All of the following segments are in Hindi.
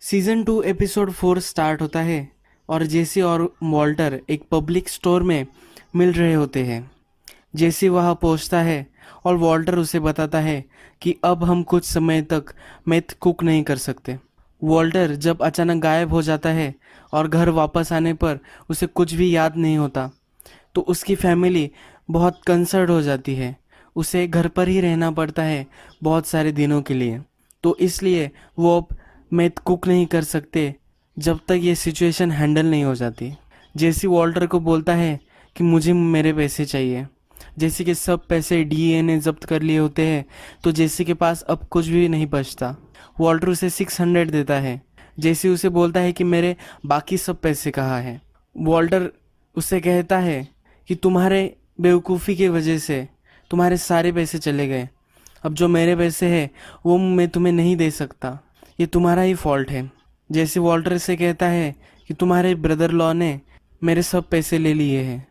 सीजन 2 एपिसोड 4 स्टार्ट होता है और जेसी और वॉल्टर एक पब्लिक स्टोर में मिल रहे होते हैं। जेसी वहां पहुंचता है और वॉल्टर उसे बताता है कि अब हम कुछ समय तक मेथ कुक नहीं कर सकते। वॉल्टर जब अचानक गायब हो जाता है और घर वापस आने पर उसे कुछ भी याद नहीं होता, तो उसकी फैमिली बहुत कंसर्न हो जाती है। उसे घर पर ही रहना पड़ता है बहुत सारे दिनों के लिए, तो इसलिए वो अब मैथ कुक नहीं कर सकते जब तक ये सिचुएशन हैंडल नहीं हो जाती। जेसी वॉल्टर को बोलता है कि मुझे मेरे पैसे चाहिए। जेसी के सब पैसे डीए ने जब्त कर लिए होते हैं, तो जेसी के पास अब कुछ भी नहीं बचता। वॉल्टर उसे 600 देता है। जेसी उसे बोलता है कि मेरे बाकी सब पैसे कहाँ हैं। वॉल्टर उसे कहता है कि तुम्हारे बेवकूफ़ी की वजह से तुम्हारे सारे पैसे चले गए। अब जो मेरे पैसे हैं वो मैं तुम्हें नहीं दे सकता, ये तुम्हारा ही फॉल्ट है। जैसे वॉल्टर से कहता है कि तुम्हारे ब्रदर लॉ ने मेरे सब पैसे ले लिए हैं।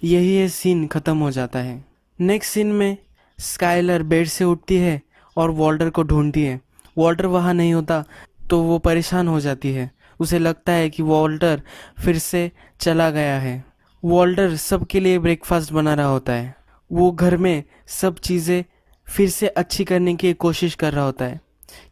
यही ये सीन ख़त्म हो जाता है। नेक्स्ट सीन में स्काइलर बेड से उठती है और वॉल्टर को ढूंढती है। वॉल्टर वहाँ नहीं होता तो वो परेशान हो जाती है। उसे लगता है कि वॉल्टर फिर से चला गया है। वॉल्टर सबके लिए ब्रेकफास्ट बना रहा होता है। वो घर में सब चीज़ें फिर से अच्छी करने की कोशिश कर रहा होता है,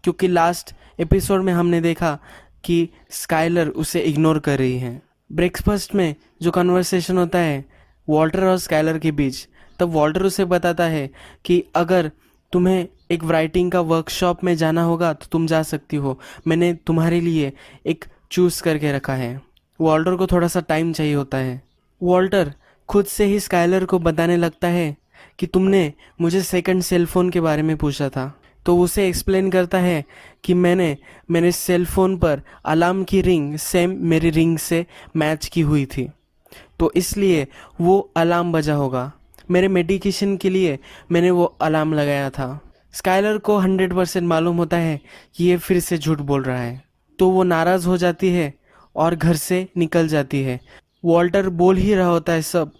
क्योंकि लास्ट एपिसोड में हमने देखा कि स्काइलर उसे इग्नोर कर रही है। ब्रेकफास्ट में जो कन्वर्सेशन होता है वॉल्टर और स्काइलर के बीच, तब वॉल्टर उसे बताता है कि अगर तुम्हें एक राइटिंग का वर्कशॉप में जाना होगा तो तुम जा सकती हो, मैंने तुम्हारे लिए एक चूज़ करके रखा है। वॉल्टर को थोड़ा सा टाइम चाहिए होता है। वॉल्टर खुद से ही स्काइलर को बताने लगता है कि तुमने मुझे सेकंड सेल फोन के बारे में पूछा था, तो उसे एक्सप्लेन करता है कि मैंने मेरे सेल फोन पर अलार्म की रिंग सेम मेरी रिंग से मैच की हुई थी, तो इसलिए वो अलार्म बजा होगा। मेरे मेडिकेशन के लिए मैंने वो अलार्म लगाया था। स्काइलर को 100% मालूम होता है कि ये फिर से झूठ बोल रहा है, तो वो नाराज़ हो जाती है और घर से निकल जाती है। वॉल्टर बोल ही रहा होता है सब,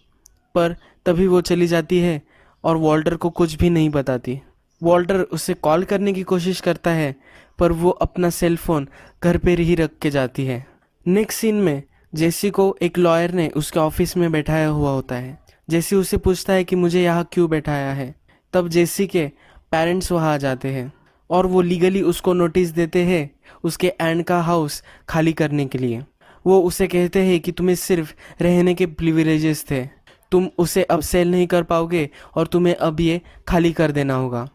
पर तभी वो चली जाती है और वॉल्टर को कुछ भी नहीं बताती। वॉल्टर उसे कॉल करने की कोशिश करता है, पर वो अपना सेल फोन घर पर ही रख के जाती है। नेक्स्ट सीन में जेसी को एक लॉयर ने उसके ऑफिस में बैठाया हुआ होता है। जेसी उसे पूछता है कि मुझे यहाँ क्यों बैठाया है। तब जेसी के पेरेंट्स वहाँ आ जाते हैं और वो लीगली उसको नोटिस देते हैं उसके एंड का हाउस खाली करने के लिए। वो उसे कहते हैं कि तुम्हें सिर्फ रहने के प्रिविलेजेस थे, तुम उसे अब सेल नहीं कर पाओगे और तुम्हें अब ये खाली कर देना होगा।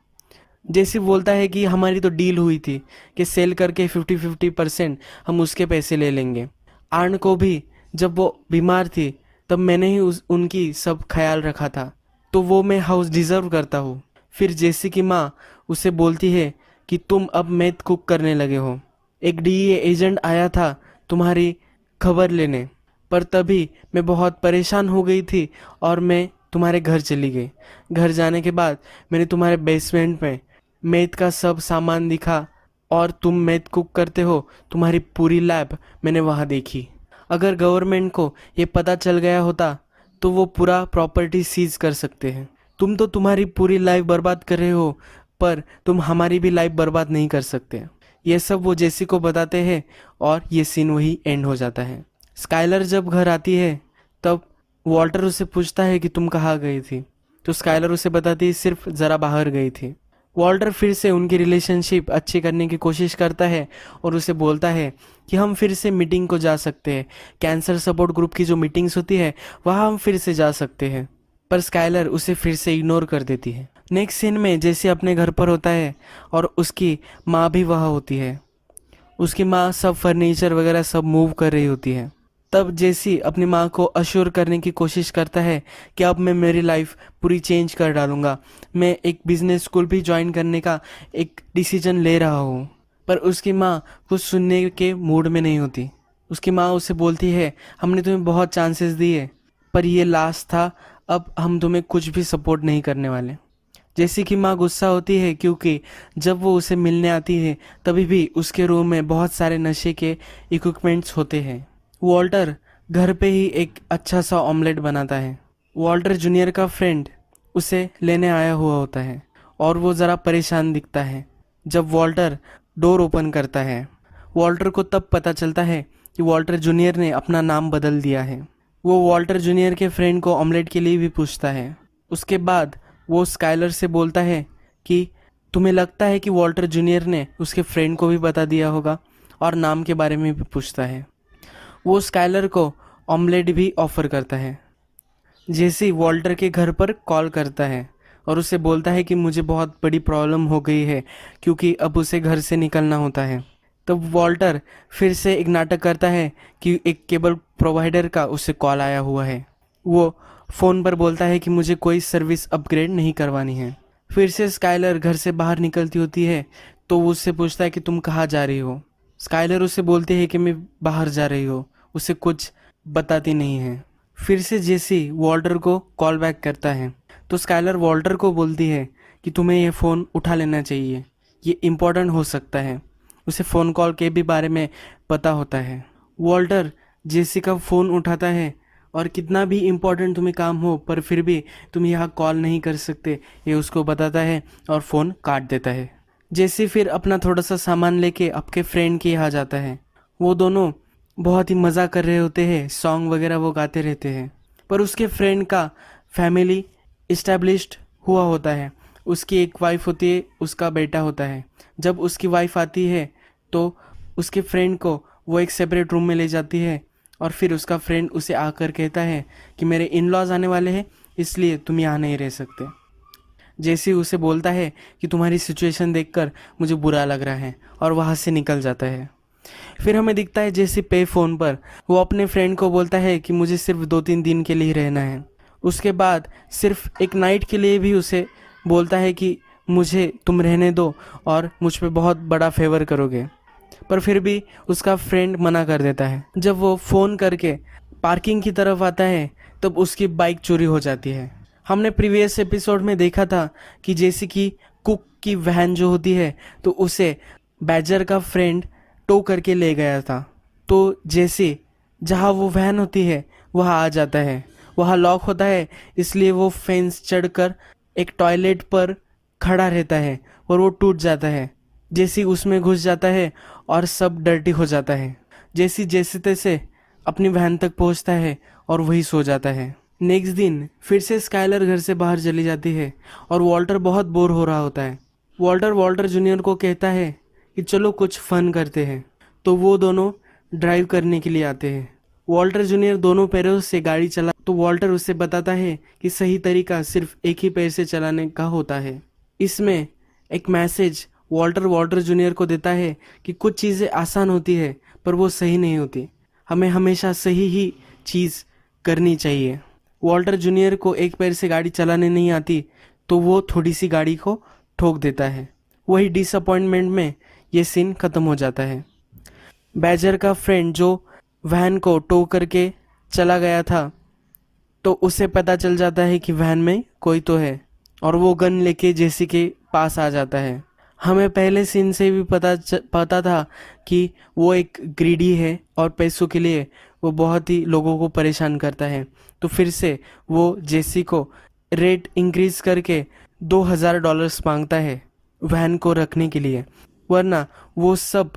जेसी बोलता है कि हमारी तो डील हुई थी कि सेल करके 50-50% हम उसके पैसे ले लेंगे। आर्न को भी जब वो बीमार थी तब मैंने ही उनकी सब ख्याल रखा था, तो वो मैं हाउस डिज़र्व करता हूँ। फिर जेसी की माँ उसे बोलती है कि तुम अब मैथ कुक करने लगे हो। एक डीए एजेंट आया था तुम्हारी खबर लेने, पर तभी मैं बहुत परेशान हो गई थी और मैं तुम्हारे घर चली गई। घर जाने के बाद मैंने तुम्हारे बेसमेंट में मैथ का सब सामान दिखा और तुम मैथ कुक करते हो, तुम्हारी पूरी लैब मैंने वहाँ देखी। अगर गवर्नमेंट को ये पता चल गया होता तो वो पूरा प्रॉपर्टी सीज कर सकते हैं। तुम तो तुम्हारी पूरी लाइफ बर्बाद कर रहे हो, पर तुम हमारी भी लाइफ बर्बाद नहीं कर सकते। ये सब वो जेसी को बताते हैं और ये सीन वही एंड हो जाता है। स्काइलर जब घर आती है तब वॉल्टर उसे पूछता है कि तुम कहाँ गई थी, तो स्काइलर उसे बताती है सिर्फ ज़रा बाहर गई थी। वॉल्टर फिर से उनकी रिलेशनशिप अच्छी करने की कोशिश करता है और उसे बोलता है कि हम फिर से मीटिंग को जा सकते हैं, कैंसर सपोर्ट ग्रुप की जो मीटिंग्स होती है वहाँ हम फिर से जा सकते हैं, पर स्काइलर उसे फिर से इग्नोर कर देती है। नेक्स्ट सीन में जैसे अपने घर पर होता है और उसकी माँ भी वहाँ होती है। उसकी माँ सब फर्नीचर वगैरह सब मूव कर रही होती है। तब जेसी अपनी माँ को अश्योर करने की कोशिश करता है कि अब मैं मेरी लाइफ पूरी चेंज कर डालूंगा, मैं एक बिजनेस स्कूल भी ज्वाइन करने का एक डिसीजन ले रहा हूँ। पर उसकी माँ कुछ सुनने के मूड में नहीं होती। उसकी माँ उसे बोलती है हमने तुम्हें बहुत चांसेस दिए, पर ये लास्ट था, अब हम तुम्हें कुछ भी सपोर्ट नहीं करने वाले। जेसी की माँ गुस्सा होती है क्योंकि जब वो उसे मिलने आती है तभी भी उसके रूम में बहुत सारे नशे के इक्विपमेंट्स होते हैं। वॉल्टर घर पे ही एक अच्छा सा ऑमलेट बनाता है। वॉल्टर जूनियर का फ्रेंड उसे लेने आया हुआ होता है और वो ज़रा परेशान दिखता है। जब वॉल्टर डोर ओपन करता है, वॉल्टर को तब पता चलता है कि वॉल्टर जूनियर ने अपना नाम बदल दिया है। वो वॉल्टर जूनियर के फ्रेंड को ऑमलेट के लिए भी पूछता है। उसके बाद वो स्काइलर से बोलता है कि तुम्हें लगता है कि वॉल्टर जूनियर ने उसके फ्रेंड को भी बता दिया होगा, और नाम के बारे में भी पूछता है। वो स्काइलर को ऑमलेट भी ऑफर करता है। जेसी वॉल्टर के घर पर कॉल करता है और उसे बोलता है कि मुझे बहुत बड़ी प्रॉब्लम हो गई है, क्योंकि अब उसे घर से निकलना होता है। तब वॉल्टर फिर से एक नाटक करता है कि एक केबल प्रोवाइडर का उसे कॉल आया हुआ है। वो फ़ोन पर बोलता है कि मुझे कोई सर्विस अपग्रेड नहीं करवानी है। फिर से स्काइलर घर से बाहर निकलती होती है, तो वो उससे पूछता है कि तुम कहाँ जा रही हो। स्काइलर उसे बोलती है कि मैं बाहर जा रही हूँ, उसे कुछ बताती नहीं है। फिर से जेसी वॉल्टर को कॉल बैक करता है, तो स्काइलर वॉल्टर को बोलती है कि तुम्हें यह फ़ोन उठा लेना चाहिए, ये इम्पोर्टेंट हो सकता है। उसे फ़ोन कॉल के भी बारे में पता होता है। वॉल्टर जेसी का फ़ोन उठाता है और कितना भी इम्पोर्टेंट तुम्हें काम हो पर फिर भी तुम यहाँ कॉल नहीं कर सकते, ये उसको बताता है और फ़ोन काट देता है। जेसी फिर अपना थोड़ा सा सामान लेके आपके फ्रेंड के यहाँ जाता है। वो दोनों बहुत ही मज़ा कर रहे होते हैं, सॉन्ग वगैरह वो गाते रहते हैं। पर उसके फ्रेंड का फैमिली इस्टेब्लिश्ड हुआ होता है। उसकी एक वाइफ होती है, उसका बेटा होता है। जब उसकी वाइफ आती है तो उसके फ्रेंड को वो एक सेपरेट रूम में ले जाती है, और फिर उसका फ्रेंड उसे आकर कहता है कि मेरे इन लॉज आने वाले हैं, इसलिए तुम यहाँ नहीं रह सकते। जेसी उसे बोलता है कि तुम्हारी सिचुएशन देखकर मुझे बुरा लग रहा है, और वहाँ से निकल जाता है। फिर हमें दिखता है जेसी पे फ़ोन पर वो अपने फ्रेंड को बोलता है कि मुझे सिर्फ 2-3 दिन के लिए ही रहना है। उसके बाद सिर्फ एक नाइट के लिए भी उसे बोलता है कि मुझे तुम रहने दो और मुझ पे बहुत बड़ा फेवर करोगे। पर फिर भी उसका फ्रेंड मना कर देता है। जब वो फ़ोन करके पार्किंग की तरफ आता है तब उसकी बाइक चोरी हो जाती है। हमने प्रीवियस एपिसोड में देखा था कि जेसी की कुक की वैन जो होती है तो उसे बैजर का फ्रेंड टो करके ले गया था। तो जेसी जहाँ वो वैन होती है वहाँ आ जाता है। वहाँ लॉक होता है, इसलिए वो फेंस चढ़कर एक टॉयलेट पर खड़ा रहता है और वो टूट जाता है। जेसी उसमें घुस जाता है और सब डर्टी हो जाता है। जेसी जैसे तैसे अपनी वैन तक पहुंचता है और वही सो जाता है। नेक्स्ट दिन फिर से स्काइलर घर से बाहर चली जाती है और वॉल्टर बहुत बोर हो रहा होता है। वॉल्टर जूनियर को कहता है कि चलो कुछ फन करते हैं। तो वो दोनों ड्राइव करने के लिए आते हैं। वॉल्टर जूनियर दोनों पैरों से गाड़ी चला तो वॉल्टर उसे बताता है कि सही तरीका सिर्फ एक ही पैर से चलाने का होता है। इसमें एक मैसेज वॉल्टर जूनियर को देता है कि कुछ चीज़ें आसान होती है पर वो सही नहीं होती। हमें हमेशा सही ही चीज़ करनी चाहिए। वॉल्टर जूनियर को एक पैर से गाड़ी चलाने नहीं आती, तो वो थोड़ी सी गाड़ी को ठोक देता है। वही डिसअपॉइंटमेंट में ये सीन ख़त्म हो जाता है। बैजर का फ्रेंड जो वैन को टो करके चला गया था, तो उसे पता चल जाता है कि वैन में कोई तो है, और वो गन लेके जेसी के पास आ जाता है। हमें पहले सीन से भी पता था कि वो एक ग्रीडी है और पैसों के लिए वो बहुत ही लोगों को परेशान करता है। तो फिर से वो जेसी को रेट इंक्रीज करके $2000 मांगता है वैन को रखने के लिए, वरना वो सब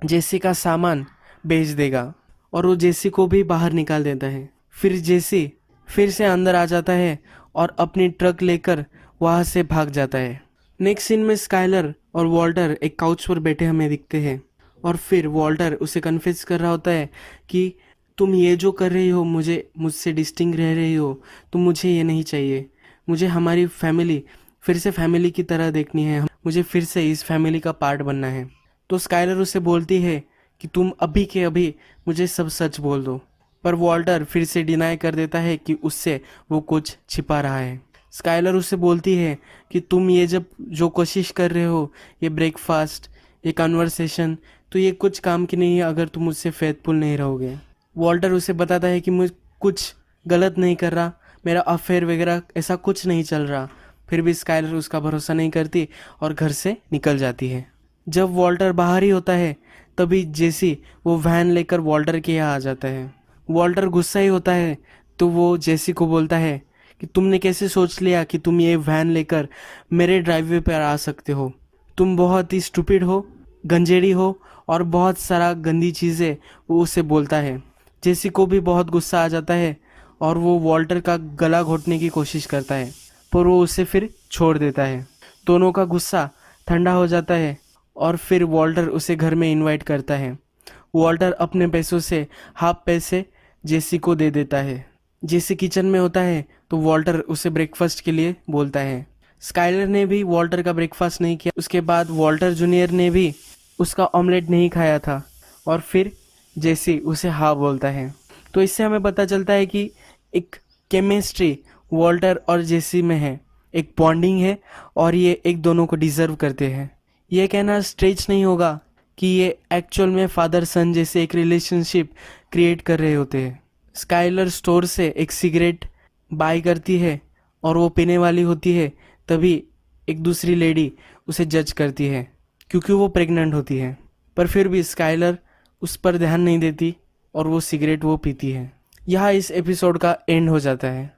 जेसी का सामान बेच देगा, और वो जेसी को भी बाहर निकाल देता है। फिर जेसी फिर से अंदर आ जाता है और अपनी ट्रक लेकर वहाँ से भाग जाता है। नेक्स्ट सीन में स्काइलर और वॉल्टर एक काउच पर बैठे हमें दिखते हैं, और फिर वॉल्टर उसे कन्फेस कर रहा होता है कि तुम ये जो कर रही हो, मुझसे डिस्टिंग रह रही हो, तो मुझे ये नहीं चाहिए। मुझे हमारी फैमिली फिर से फैमिली की तरह देखनी है, मुझे फिर से इस फैमिली का पार्ट बनना है। तो स्काइलर उसे बोलती है कि तुम अभी के अभी मुझे सब सच बोल दो, पर वॉल्टर फिर से डिनाई कर देता है कि उससे वो कुछ छिपा रहा है। स्काइलर उससे बोलती है कि तुम ये जब जो कोशिश कर रहे हो, ये ब्रेकफास्ट, ये कन्वर्सेशन, तो ये कुछ काम की नहीं है अगर तुम मुझसे फेथफुल नहीं रहोगे। वॉल्टर उसे बताता है कि मुझ कुछ गलत नहीं कर रहा, मेरा अफेयर वगैरह ऐसा कुछ नहीं चल रहा। फिर भी स्काइलर उसका भरोसा नहीं करती और घर से निकल जाती है। जब वॉल्टर बाहर ही होता है तभी जेसी वो वैन लेकर वॉल्टर के यहाँ आ जाता है। वॉल्टर गुस्सा ही होता है, तो वो जेसी को बोलता है कि तुमने कैसे सोच लिया कि तुम ये वैन लेकर मेरे ड्राइववे पर आ सकते हो। तुम बहुत ही स्टूपिड हो, गंजेड़ी हो और बहुत सारा गंदी चीज़ें वो उसे बोलता है। जेसी को भी बहुत गुस्सा आ जाता है और वो वॉल्टर का गला घोटने की कोशिश करता है, पर वो उसे फिर छोड़ देता है। दोनों का गुस्सा ठंडा हो जाता है और फिर वॉल्टर उसे घर में इनवाइट करता है। वॉल्टर अपने पैसों से हाफ पैसे जेसी को दे देता है। जेसी किचन में होता है तो वॉल्टर उसे ब्रेकफास्ट के लिए बोलता है। स्काइलर ने भी वॉल्टर का ब्रेकफास्ट नहीं किया। उसके बाद वॉल्टर जूनियर ने भी उसका ऑमलेट नहीं खाया था और फिर जेसी उसे हाँ बोलता है। तो इससे हमें पता चलता है कि एक केमिस्ट्री वॉल्टर और जेसी में है, एक बॉन्डिंग है और ये एक दोनों को डिजर्व करते हैं। ये कहना स्ट्रेच नहीं होगा कि ये एक्चुअल में फादर सन जैसे एक रिलेशनशिप क्रिएट कर रहे होते हैं। स्काइलर स्टोर से एक सिगरेट बाय करती है और वो पीने वाली होती है, तभी एक दूसरी लेडी उसे जज करती है क्योंकि वो प्रेग्नेंट होती है। पर फिर भी स्काइलर उस पर ध्यान नहीं देती और वो सिगरेट वो पीती है। यहाँ इस एपिसोड का एंड हो जाता है।